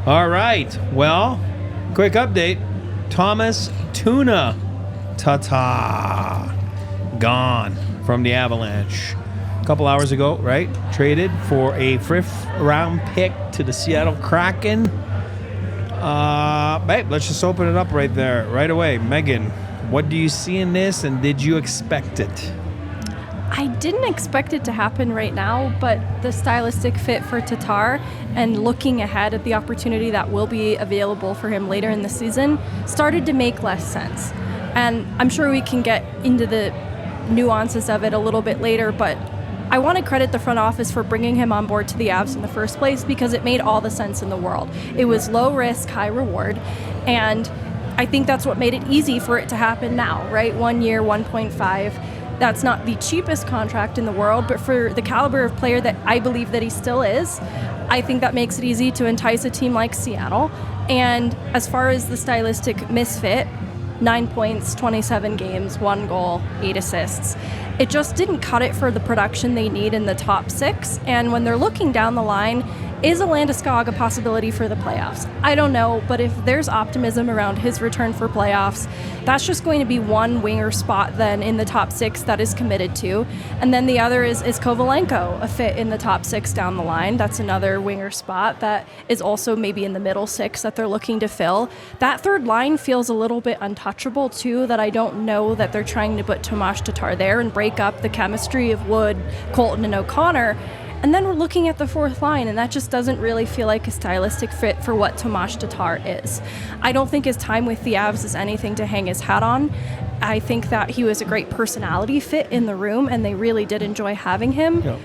All right. Well, quick update. Tomas Tatar gone from the Avalanche a couple hours ago, right? Traded for a 5th round pick to the Seattle Kraken. Babe, let's just open it up right there, right away. Megan, what do you see in this, and did you expect it? I didn't expect it to happen right now, but the stylistic fit for Tatar and looking ahead at the opportunity that will be available for him later in the season started to make less sense. And I'm sure we can get into the nuances of it a little bit later, but I want to credit the front office for bringing him on board to the Avs in the first place because it made all the sense in the world. It was low risk, high reward, and I think that's what made it easy for it to happen now, right? 1 year, 1.5. That's not the cheapest contract in the world, but for the caliber of player that I believe that he still is, I think that makes it easy to entice a team like Seattle. And as far as the stylistic misfit, 9 points, 27 games, 1 goal, 8 assists. It just didn't cut it for the production they need in the top 6. And when they're looking down the line, is a Landeskog a possibility for the playoffs? I don't know, but if there's optimism around his return for playoffs, that's just going to be one winger spot then in the top 6 that is committed to. And then the other is Kovalenko, a fit in the top 6 down the line. That's another winger spot that is also maybe in the middle 6 that they're looking to fill. That third line feels a little bit untouchable too, that I don't know that they're trying to put Tomas Tatar there and break up the chemistry of Wood, Colton, and O'Connor. And then we're looking at the fourth line, and that just doesn't really feel like a stylistic fit for what Tomas Tatar is. I don't think his time with the Avs is anything to hang his hat on. I think that he was a great personality fit in the room, and they really did enjoy having him. Yep.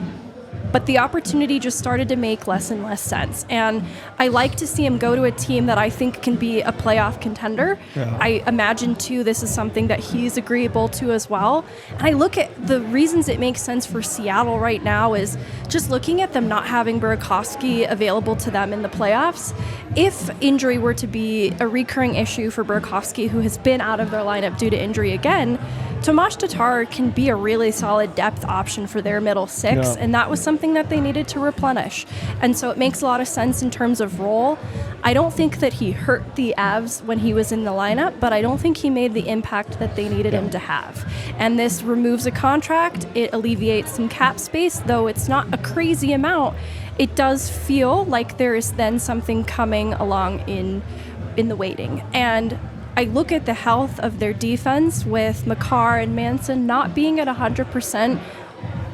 But the opportunity just started to make less and less sense. And I like to see him go to a team that I think can be a playoff contender. Yeah. I imagine, too, this is something that he's agreeable to as well. And I look at the reasons it makes sense for Seattle right now is just looking at them not having Burakovsky available to them in the playoffs. If injury were to be a recurring issue for Burakovsky, who has been out of their lineup due to injury again, Tomas Tatar can be a really solid depth option for their middle 6, and that was something that they needed to replenish. And so it makes a lot of sense in terms of role. I don't think that he hurt the Avs when he was in the lineup, but I don't think he made the impact that they needed him to have. And this removes a contract. It alleviates some cap space, though it's not a crazy amount. It does feel like there is then something coming along in the waiting. And I look at the health of their defense with Makar and Manson not being at 100%,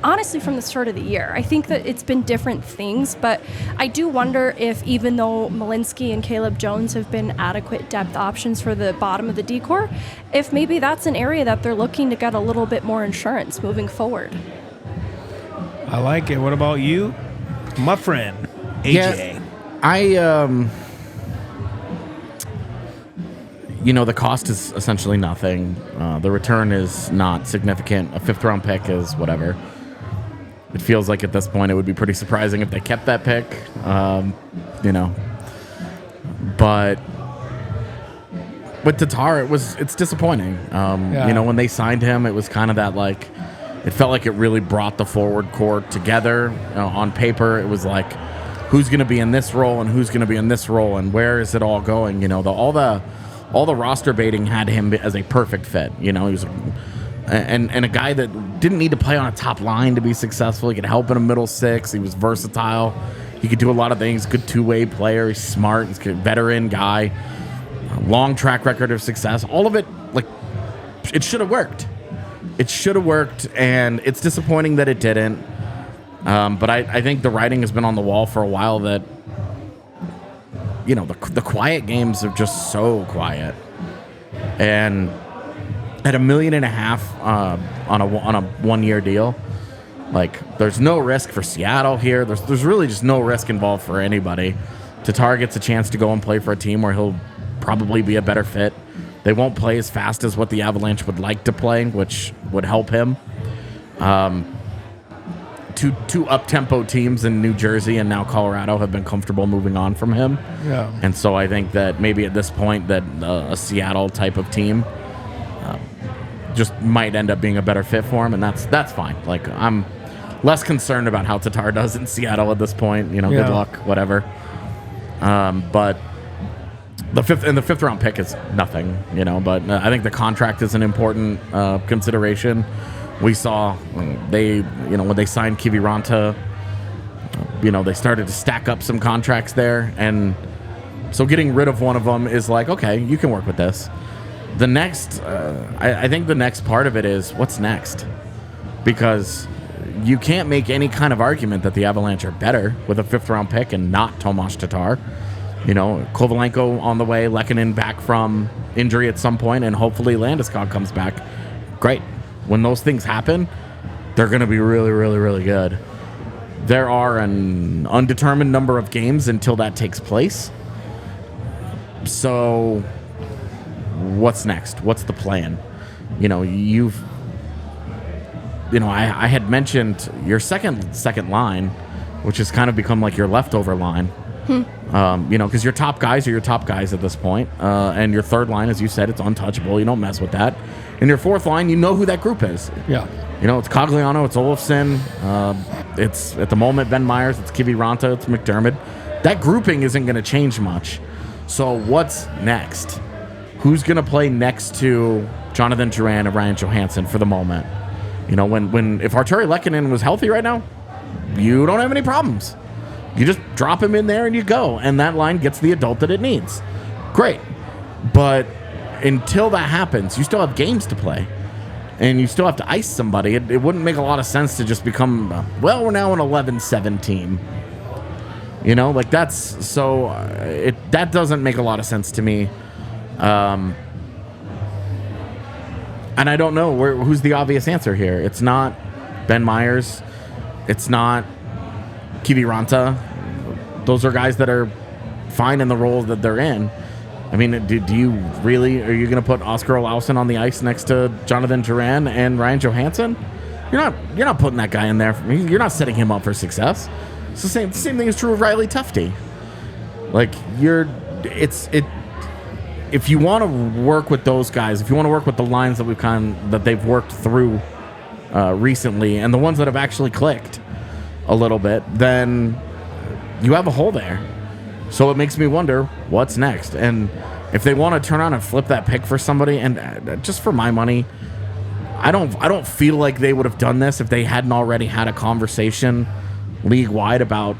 honestly, from the start of the year. I think that it's been different things, but I do wonder if even though Malinsky and Caleb Jones have been adequate depth options for the bottom of the D-core, if maybe that's an area that they're looking to get a little bit more insurance moving forward. I like it. What about you, my friend, AJ? Yeah, the cost is essentially nothing. The return is not significant. A 5th round pick is whatever. It feels like at this point it would be pretty surprising if they kept that pick. But with Tatar, it's disappointing. When they signed him, it was kind of that it felt like it really brought the forward core together. On paper, it was like, who's going to be in this role and who's going to be in this role and where is it all going? All the roster baiting had him as a perfect fit. He was and a guy that didn't need to play on a top line to be successful. He could help in a middle 6. He was versatile. He could do a lot of things. Good two-way player. He's smart. He's a veteran guy. Long track record of success. All of it, it should have worked. It should have worked, and it's disappointing that it didn't. But I think the writing has been on the wall for a while that the quiet games are just so quiet. And at $1.5 million on a 1-year deal, there's no risk for Seattle here. There's really just no risk involved for anybody. Tatar gets a chance to go and play for a team where he'll probably be a better fit. They won't play as fast as what the Avalanche would like to play, which would help him. Two up-tempo teams in New Jersey and now Colorado have been comfortable moving on from him. Yeah. And so I think that maybe at this point that a Seattle type of team just might end up being a better fit for him, and that's fine. I'm less concerned about how Tatar does in Seattle at this point. Good luck, whatever. But the fifth round pick is nothing, But I think the contract is an important consideration. We saw when they signed Kiviranta, they started to stack up some contracts there, and so getting rid of one of them is like, okay, you can work with this. The next, I think the next part of it is what's next, because you can't make any kind of argument that the Avalanche are better with a 5th round pick and not Tomas Tatar. Kovalenko on the way, Lehkonen back from injury at some point, and hopefully Landeskog comes back. Great. When those things happen, they're going to be really, really, really good. There are an undetermined number of games until that takes place. So what's next? What's the plan? I had mentioned your second line, which has kind of become like your leftover line. Because your top guys are your top guys at this point. And your third line, as you said, it's untouchable. You don't mess with that. And your fourth line, you know who that group is. Yeah. It's Cogliano, it's Olofsson, it's at the moment Ben Myers, it's Kiviranta, it's McDermott. That grouping isn't going to change much. So what's next? Who's going to play next to Jonathan Drouin and Ryan Johansson for the moment? If Arturi Lehkonen was healthy right now, you don't have any problems. You just drop him in there and you go, and that line gets the adult that it needs. Great. But until that happens, you still have games to play, and you still have to ice somebody. It wouldn't make a lot of sense to just become, we're now an 11-7 team. That doesn't make a lot of sense to me. And I don't know who's the obvious answer here. It's not Ben Myers. It's not Kiviranta. Those are guys that are fine in the roles that they're in. I mean, do you really? Are you going to put Oscar Olausson on the ice next to Jonathan Drouin and Ryan Johansson? You're not putting that guy in there. You're not setting him up for success. It's the same thing is true of Riley Tufte. If you want to work with those guys, if you want to work with the lines that they've worked through recently, and the ones that have actually clicked a little bit, then you have a hole there. So it makes me wonder what's next. And if they want to turn on and flip that pick for somebody, and just for my money, I don't feel like they would have done this if they hadn't already had a conversation league-wide about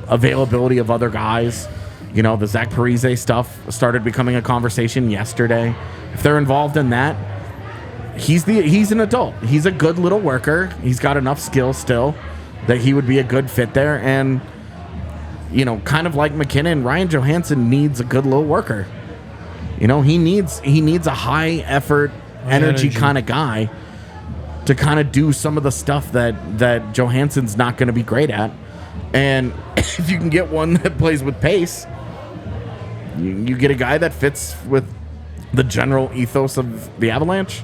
availability of other guys. The Zach Parise stuff started becoming a conversation yesterday. If they're involved in that, he's an adult. He's a good little worker. He's got enough skill still that he would be a good fit there. And, kind of like McKinnon, Ryan Johansson needs a good little worker. He needs a high effort, energy kind of guy to kind of do some of the stuff that Johansson's not going to be great at. And if you can get one that plays with pace, you get a guy that fits with the general ethos of the Avalanche.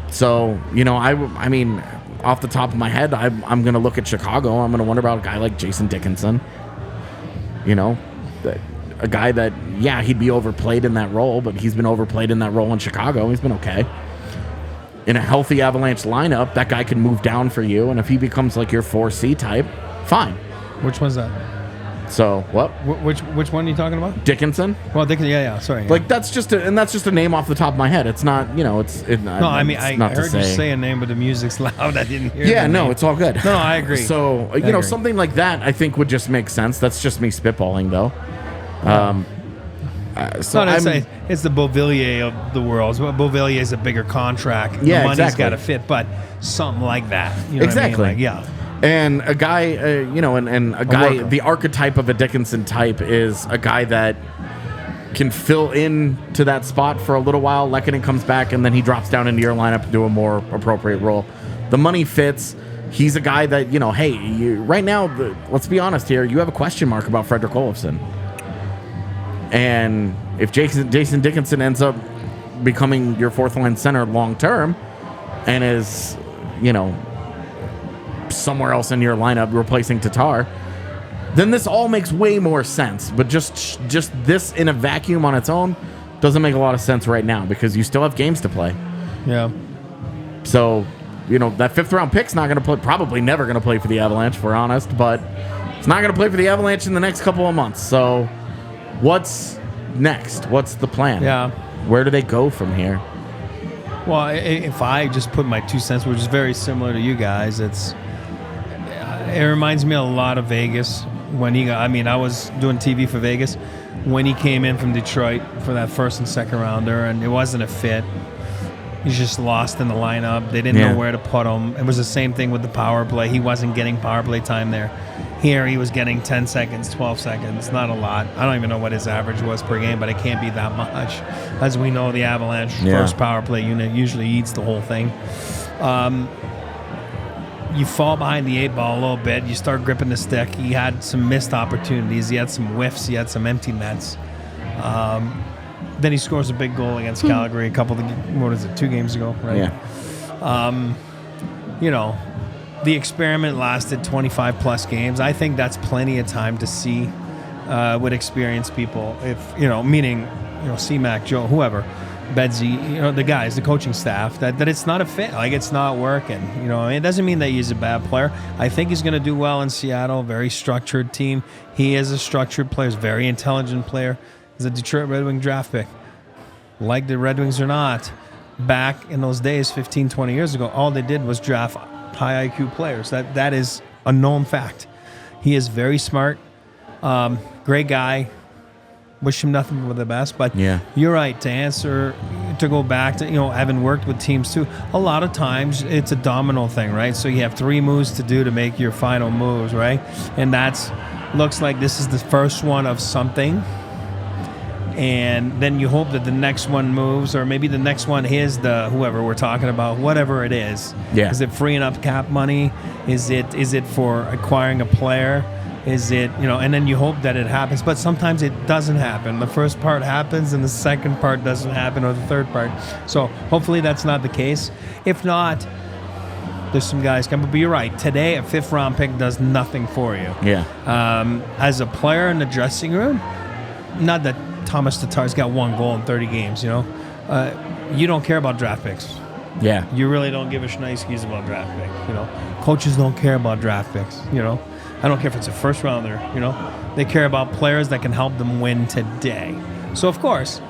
So, I mean, off the top of my head, I'm going to look at Chicago. I'm going to wonder about a guy like Jason Dickinson. A guy that, he'd be overplayed in that role, but he's been overplayed in that role in Chicago. He's been okay. In a healthy Avalanche lineup, that guy can move down for you, and if he becomes like your 4C type, fine. Which one's that? So what? Which one are you talking about? Dickinson. Well, Dickinson. Yeah. Sorry. Like that's just a name off the top of my head. It's not. No, I heard you say a name, but the music's loud. I didn't hear. Yeah, no, it's all good. No, I agree. So I agree. Something like that, I think would just make sense. That's just me spitballing, though. It's the Beauvillier of the world. Beauvillier is a bigger contract. Yeah, the money's exactly. got to fit, but something like that. Exactly. What I mean? Yeah. And a guy, and a guy, the archetype of a Dickinson type is a guy that can fill in to that spot for a little while. Lehkonen comes back, and then he drops down into your lineup to do a more appropriate role. The money fits. He's a guy that, right now, let's be honest here, you have a question mark about Fredrik Olofsson. And if Jason Dickinson ends up becoming your fourth line center long term and is, somewhere else in your lineup replacing Tatar, then this all makes way more sense. But just this in a vacuum on its own doesn't make a lot of sense right now because you still have games to play. Yeah. So, that 5th round pick's not going to play, probably never going to play for the Avalanche, if we're honest. But He's not going to play for the Avalanche in the next couple of months. So what's next? What's the plan? Yeah. Where do they go from here? Well, if I just put my 2 cents, which is very similar to you guys, it reminds me a lot of Vegas when he got. I mean, I was doing TV for Vegas when he came in from Detroit for that first and second rounder, and it wasn't a fit. He's just lost in the lineup. They didn't know where to put him. It was the same thing with the power play. He wasn't getting power play time there. Here, he was getting 10 seconds, 12 seconds, not a lot. I don't even know what his average was per game, but it can't be that much. As we know, the Avalanche first power play unit usually eats the whole thing. You fall behind the 8 ball a little bit. You start gripping the stick. He had some missed opportunities. He had some whiffs. He had some empty nets. Then he scores a big goal against Calgary a couple of 2 games ago, right? Yeah. The experiment lasted 25 plus games. I think that's plenty of time to see with experienced people. If meaning C-Mac, Joe, whoever, Bedsy, the guys, the coaching staff, that it's not a fit. Like, it's not working. It doesn't mean that he's a bad player. I think he's going to do well in Seattle. Very structured team. He is a structured player. He's a very intelligent player. He's a Detroit Red Wing draft pick. Like the Red Wings or not, back in those days, 15, 20 years ago, all they did was draft high IQ players. That is a known fact. He is very smart, great guy. Wish him nothing but the best. But you're right, to go back to, having worked with teams too, a lot of times it's a domino thing, right? So you have 3 moves to do to make your final moves, right? And looks like this is the first one of something. And then you hope that the next one moves, or maybe the next one is whoever we're talking about, whatever it is. Yeah. Is it freeing up cap money? Is it for acquiring a player? Is it, and then you hope that it happens. But sometimes it doesn't happen. The first part happens and the second part doesn't happen, or the third part. So hopefully that's not the case. If not, there's some guys coming. But you're right. Today, a 5th round pick does nothing for you. Yeah. As a player in the dressing room, not that Tomas Tatar's got 1 goal in 30 games, you don't care about draft picks. Yeah. You really don't give a shnikes about draft picks, Coaches don't care about draft picks, I don't care if it's a first rounder, They care about players that can help them win today. So, of course,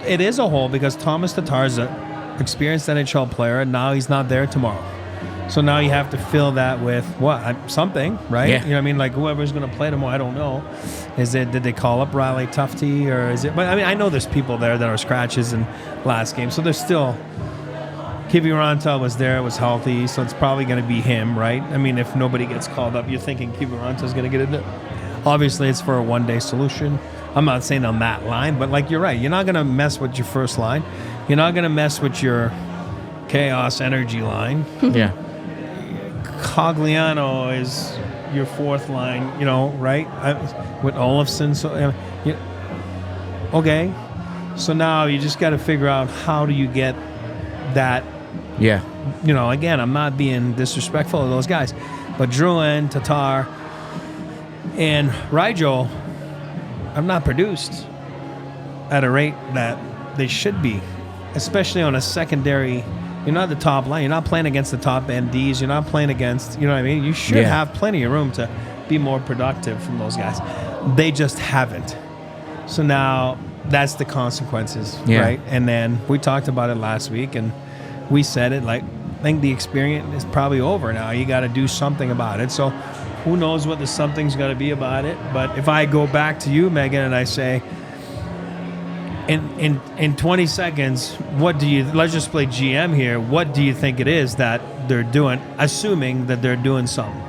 it is a hole because Tomas Tatar is an experienced NHL player, and now he's not there tomorrow. So now you have to fill that with something, right? Yeah. Like whoever's going to play tomorrow, I don't know. Did they call up Riley Tufte, or is it? But I know there's people there that are scratches in last game, so there's still. Kiviranta was there, was healthy, so it's probably going to be him, right? If nobody gets called up, you're thinking Kiviranta's going to get it. Obviously, it's for a one-day solution. I'm not saying on that line, but you're right. You're not going to mess with your first line. You're not going to mess with your chaos energy line. Yeah. Cogliano is your 4th line, right? With Olofsson. So, okay. So now you just got to figure out how do you get that. Yeah. Again, I'm not being disrespectful of those guys, but Drouin, Tatar, and Rigel have not produced at a rate that they should be, especially on a secondary. You're not the top line. You're not playing against the top NDs. You're not playing against, You should have plenty of room to be more productive from those guys. They just haven't. So now that's the consequences, right? And then we talked about it last week, and we said it, I think the experience is probably over now. You got to do something about it. So who knows what the something's going to be about it. But if I go back to you, Megan, and I say, in 20 seconds, let's just play GM here. What do you think it is that they're doing, assuming that they're doing something?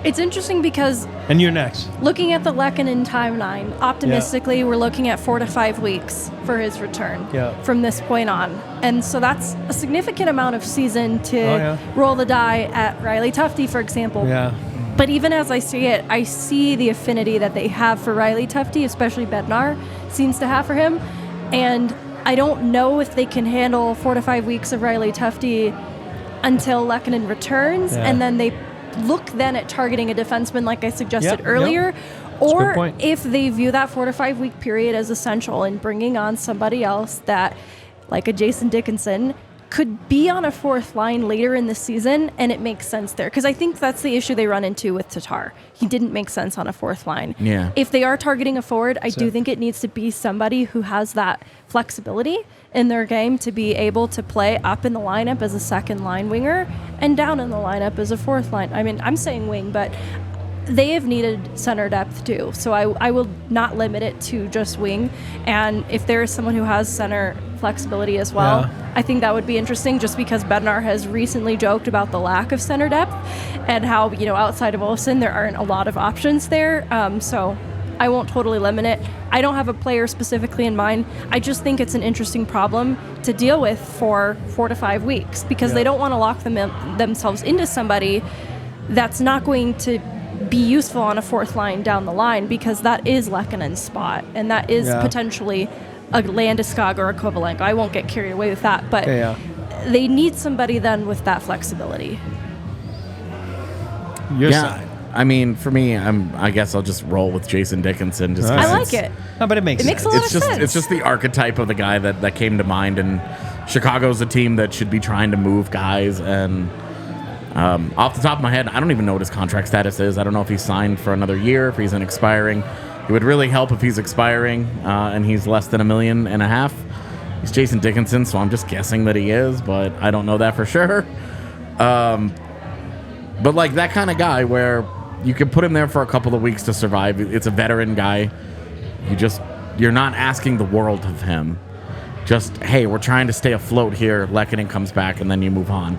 It's interesting because... And you're next. Looking at the Lehkonen timeline, optimistically, we're looking at 4 to 5 weeks for his return from this point on. And so that's a significant amount of season to roll the die at Riley Tufte, for example. Yeah. But even as I see it, I see the affinity that they have for Riley Tufte, especially Bednar seems to have for him. And I don't know if they can handle 4 to 5 weeks of Riley Tufte until Lehkonen returns, and then they look then at targeting a defenseman like I suggested earlier, or if they view that 4 to 5 week period as essential in bringing on somebody else that, like a Jason Dickinson, could be on a fourth line later in the season, and it makes sense there. Because I think that's the issue they run into with Tatar. He didn't make sense on a fourth line. Yeah. If they are targeting a forward, I do think it needs to be somebody who has that flexibility in their game to be able to play up in the lineup as a second line winger and down in the lineup as a fourth line. I mean, I'm saying wing, but they have needed center depth too. So I will not limit it to just wing. And if there is someone who has center flexibility as well, I think that would be interesting, just because Bednar has recently joked about the lack of center depth and how, outside of Olsen, there aren't a lot of options there. So I won't totally limit it. I don't have a player specifically in mind. I just think it's an interesting problem to deal with for 4 to 5 weeks, because they don't want to lock themselves into somebody that's not going to be useful on a fourth line down the line, because that is Lekkonen's spot, and that is potentially a Landeskog or a Kovalenko. I won't get carried away with that, but they need somebody then with that flexibility. Your side. I mean, for me, I guess I'll just roll with Jason Dickinson. Just I like it. No, but it makes a lot of sense. It's just the archetype of the guy that came to mind, and Chicago's a team that should be trying to move guys. And off the top of my head, I don't even know what his contract status is. I don't know if he's signed for another year, if he's an expiring. It would really help if he's expiring and he's less than $1.5 million. He's Jason Dickinson, so I'm just guessing that he is, but I don't know that for sure. But like that kind of guy where you can put him there for a couple of weeks to survive. It's a veteran guy. You're not asking the world of him. Just, hey, we're trying to stay afloat here. Lekkonen comes back, and then you move on.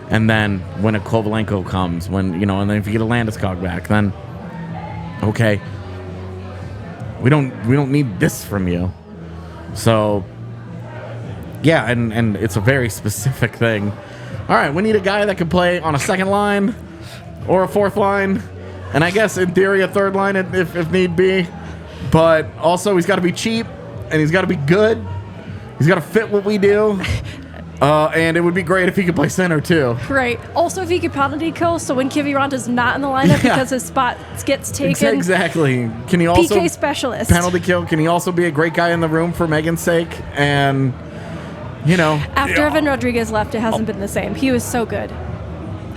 And then when a Kovalenko comes, and then if you get a Landeskog back, then okay, we don't need this from you. So yeah, and it's a very specific thing. All right, we need a guy that can play on a second line or a fourth line, and I guess in theory a third line if need be. But also he's got to be cheap, and he's got to be good. He's got to fit what we do. And it would be great if he could play center too. Right. Also, if he could penalty kill, so when Kiviranta's not in the lineup because his spot gets taken. Exactly. Can he also PK specialist penalty kill? Can he also be a great guy in the room for Megan's sake? And after Evan Rodriguez left, it hasn't been the same. He was so good.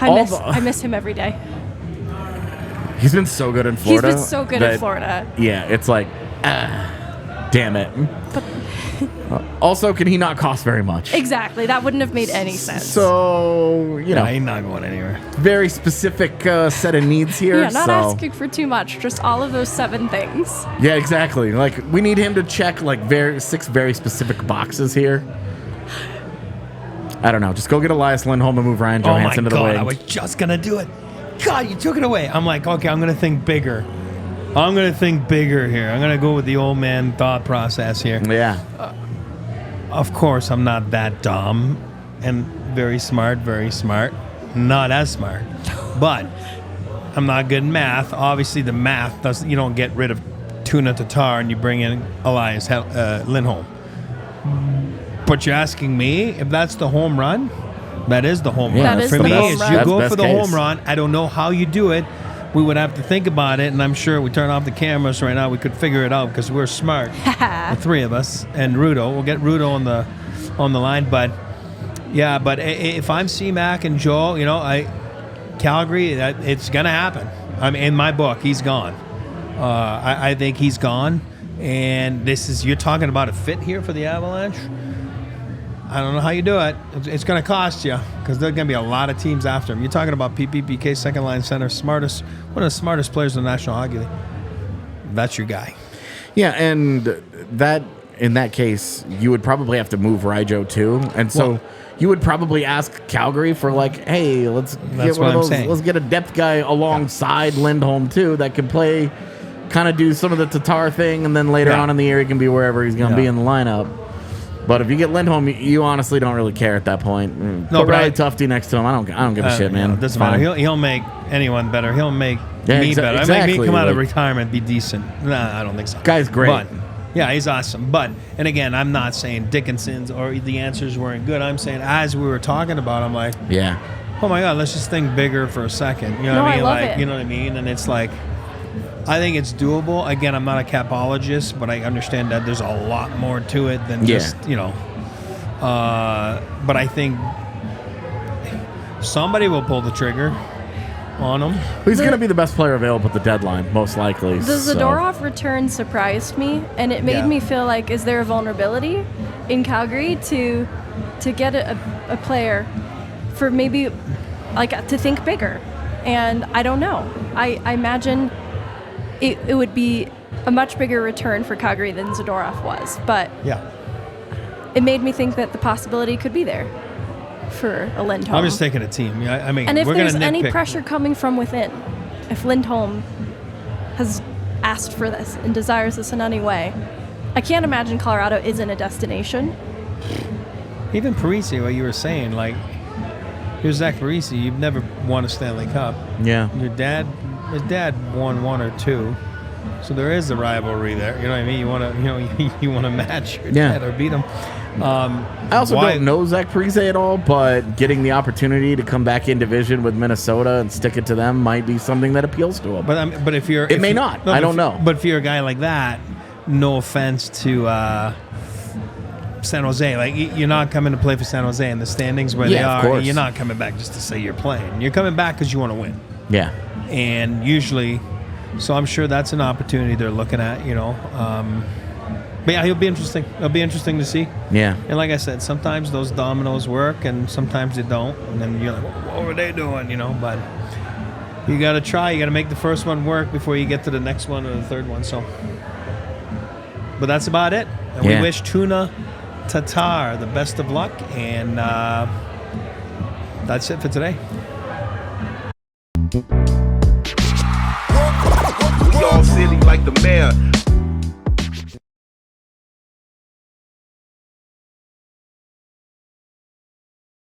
I miss him every day. He's been so good in Florida. He's been so good in Florida. Yeah, it's like, damn it. But also, can he not cost very much? Exactly. That wouldn't have made any sense. So, he's not going anywhere. Very specific set of needs here. Yeah, not asking for too much. Just all of those 7 things. Yeah, exactly. Like, we need him to check, 6 very specific boxes here. I don't know. Just go get Elias Lindholm and move Ryan Johansson to the wing. I was just going to do it. God, you took it away. I'm like, okay, I'm going to think bigger. I'm going to think bigger here. I'm going to go with the old man thought process here. Yeah. Of course, I'm not that dumb and very smart. Not as smart. But I'm not good in math. Obviously, the math doesn't. You don't get rid of Tuna Tatar and you bring in Elias Lindholm. But you're asking me if that's the home run? That is the home run. For me, is you go for the home run. I don't know how you do it. We would have to think about it, and I'm sure we turn off the cameras right now. We could figure it out because we're smart, the 3 of us, and Rudo. We'll get Rudo on the line, but yeah. But if I'm C-Mac and Joel, Calgary, it's gonna happen. I mean, in my book, he's gone. I think he's gone, and you're talking about a fit here for the Avalanche. I don't know how you do it. It's going to cost you because there are going to be a lot of teams after him. You're talking about PPK, second line center, one of the smartest players in the National Hockey League. That's your guy. Yeah, and that in that case, you would probably have to move Rijo too, and so you would probably ask Calgary for hey, let's get one of those. Let's get a depth guy alongside Lindholm too that can play, kind of do some of the Tatar thing, and then later on in the year he can be wherever he's going to be in the lineup. But if you get Lindholm, you honestly don't really care at that point. No, but Riley Tufte next to him, I don't give a shit, man. It doesn't matter. He'll make anyone better. He'll make me better. Exactly. Make me come out of retirement, be decent. Nah, I don't think so. Guy's great. But, yeah, he's awesome. But, and again, I'm not saying Dickinson's or the answers weren't good. I'm saying as we were talking about, I'm like, oh my God, let's just think bigger for a second. You know what I mean? Love it. You know what I mean? And it's like, I think it's doable. Again, I'm not a capologist, but I understand that there's a lot more to it than just, But I think somebody will pull the trigger on him. He's going to be the best player available at the deadline, most likely. The Zadorov return surprised me, and it made me feel like, is there a vulnerability in Calgary to get a player for maybe like to think bigger? And I don't know. I imagine it would be a much bigger return for Calgary than Zadorov was, but it made me think that the possibility could be there for a Lindholm. I'm just taking a team. I mean, and if we're there's gonna any nitpick. pressure coming from within, if Lindholm has asked for this and desires this in any way, I can't imagine Colorado isn't a destination. Even Parise, what you were saying, like, here's Zach Parise. You've never won a Stanley Cup. Yeah. His dad won one or two, so there is a rivalry there. You know what I mean? You want to match your dad or beat him. I also don't know Zach Parise at all, but getting the opportunity to come back in division with Minnesota and stick it to them might be something that appeals to him. But if you're, it may not. I don't know. But if you're a guy like that, no offense to San Jose, like you're not coming to play for San Jose in the standings where they of are. course. You're not coming back just to say you're playing. You're coming back because you want to win. Yeah. And usually, so I'm sure that's an opportunity they're looking at. But yeah, he'll be interesting. It'll be interesting to see. Yeah. And like I said, sometimes those dominoes work and sometimes they don't. And then you're like, what were they doing? But you got to try. You got to make the first one work before you get to the next one or the third one. So, but that's about it. And we wish Tomas Tatar the best of luck. And that's it for today. We all silly like the mayor.